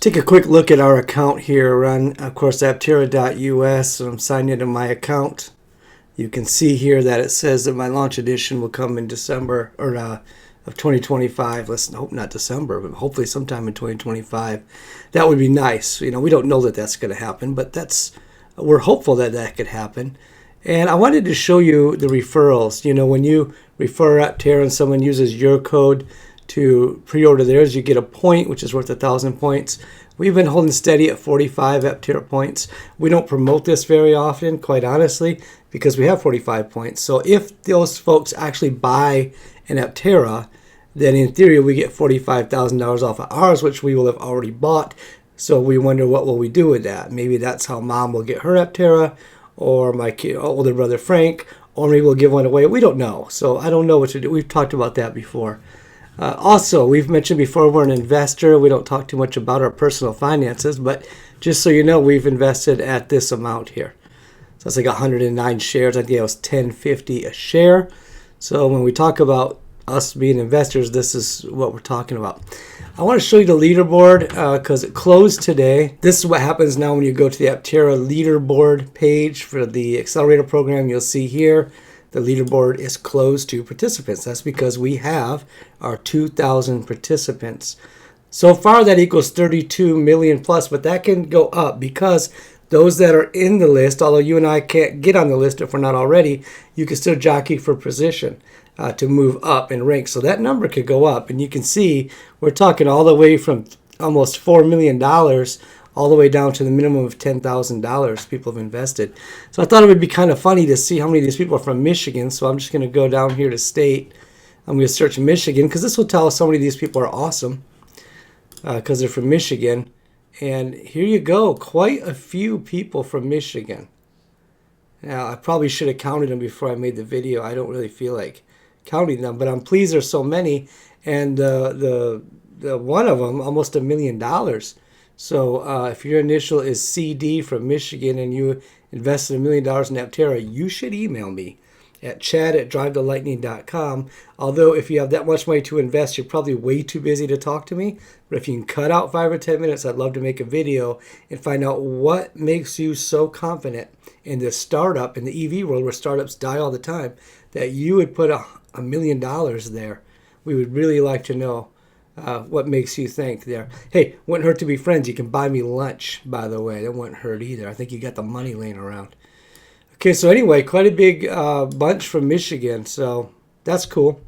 Take a quick look at our account here on, of course, Aptera.us. I'm signed into my account. You can see here that it says that my launch edition will come in December of 2025. Let's hope not December, but hopefully sometime in 2025. That would be nice. You know, we don't know that that's going to happen, but we're hopeful that that could happen. And I wanted to show you the referrals. You know, when you refer Aptera and someone uses your code to pre-order theirs, you get a point, which is worth 1,000 points. We've been holding steady at 45 Aptera points. We don't promote this very often, quite honestly, because we have 45 points. So if those folks actually buy an Aptera, then in theory we get $45,000 off of ours, which we will have already bought. So we wonder, what will we do with that? Maybe that's how mom will get her Aptera, or my older brother Frank, or maybe we'll give one away. We don't know. So I don't know what to do. We've talked about that before. Also, we've mentioned before, we're an investor. We don't talk too much about our personal finances, but just so you know, we've invested at this amount here. So it's like 109 shares. I think it was $10.50 a share. So when we talk about us being investors, this is what we're talking about. I want to show you the leaderboard because it closed today. This is what happens now when you go to the Aptera leaderboard page for the accelerator program. You'll see here the leaderboard is closed to participants. That's because we have our 2,000 participants. So far that equals 32 million plus, but that can go up because those that are in the list, although you and I can't get on the list if we're not already, you can still jockey for position to move up in rank. So that number could go up, and you can see we're talking all the way from almost $4 million all the way down to the minimum of $10,000 people have invested. So I thought it would be kind of funny to see how many of these people are from Michigan. So I'm just going to go down here to state. I'm going to search Michigan because this will tell us how many of these people are awesome because they're from Michigan. And here you go, quite a few people from Michigan. Now, I probably should have counted them before I made the video. I don't really feel like counting them, but I'm pleased there's so many. And the one of them, almost $1 million. So if your initial is CD from Michigan and you invested $1 million in Aptera, you should email me at chad@drivethelightning.com. Although if you have that much money to invest, you're probably way too busy to talk to me. But if you can cut out 5 or 10 minutes, I'd love to make a video and find out what makes you so confident in this startup, in the EV world where startups die all the time, that you would put $1 million there. We would really like to know what makes you think there. Hey, wouldn't hurt to be friends. You can buy me lunch, by the way. That wouldn't hurt either. I think you got the money laying around. Okay, so anyway, quite a big bunch from Michigan. So that's cool.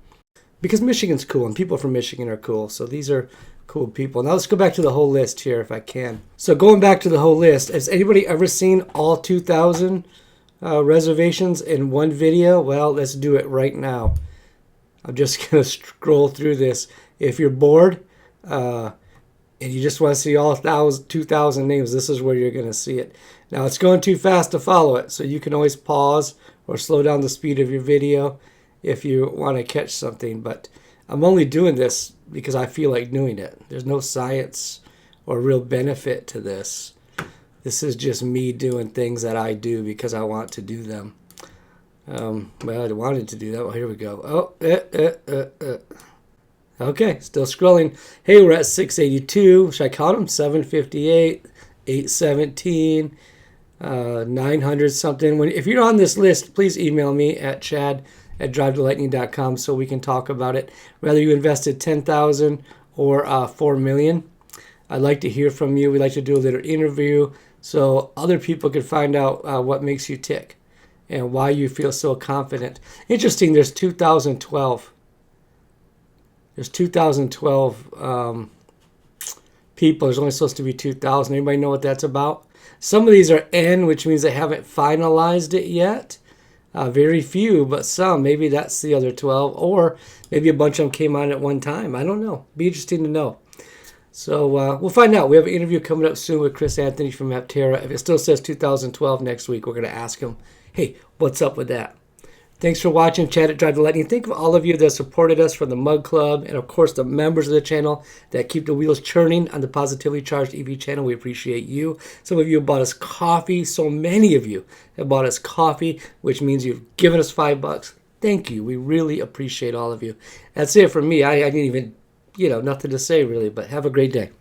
Because Michigan's cool and people from Michigan are cool. So these are cool people. Now let's go back to the whole list here if I can. So going back to the whole list, has anybody ever seen all 2,000 reservations in one video? Well, let's do it right now. I'm just going to scroll through this. If you're bored and you just want to see all 2,000 names, this is where you're going to see it. Now, it's going too fast to follow it, so you can always pause or slow down the speed of your video if you want to catch something. But I'm only doing this because I feel like doing it. There's no science or real benefit to this. This is just me doing things that I do because I want to do them. Well, I wanted to do that. Well, here we go. Okay, still scrolling. Hey, we're at 682. Should I count them? 758, 817, 900 something. If you're on this list, please email me at chad@drivethelightning.com so we can talk about it. Whether you invested 10,000 or 4 million, I'd like to hear from you. We'd like to do a little interview so other people can find out what makes you tick and why you feel so confident. Interesting, there's 2012. There's 2012 people. There's only supposed to be 2,000. Anybody know what that's about? Some of these are N, which means they haven't finalized it yet. Very few, but some. Maybe that's the other 12. Or maybe a bunch of them came on at one time. I don't know. Be interesting to know. So we'll find out. We have an interview coming up soon with Chris Anthony from Aptera. If it still says 2012 next week, we're going to ask him, hey, what's up with that? Thanks for watching Chad at Drive the Lightning. Think of all of you that supported us from the Mug Club and, of course, the members of the channel that keep the wheels churning on the Positively Charged EV channel. We appreciate you. Some of you have bought us coffee. So many of you have bought us coffee, which means you've given us $5. Thank you. We really appreciate all of you. That's it for me. I didn't even, nothing to say really, but have a great day.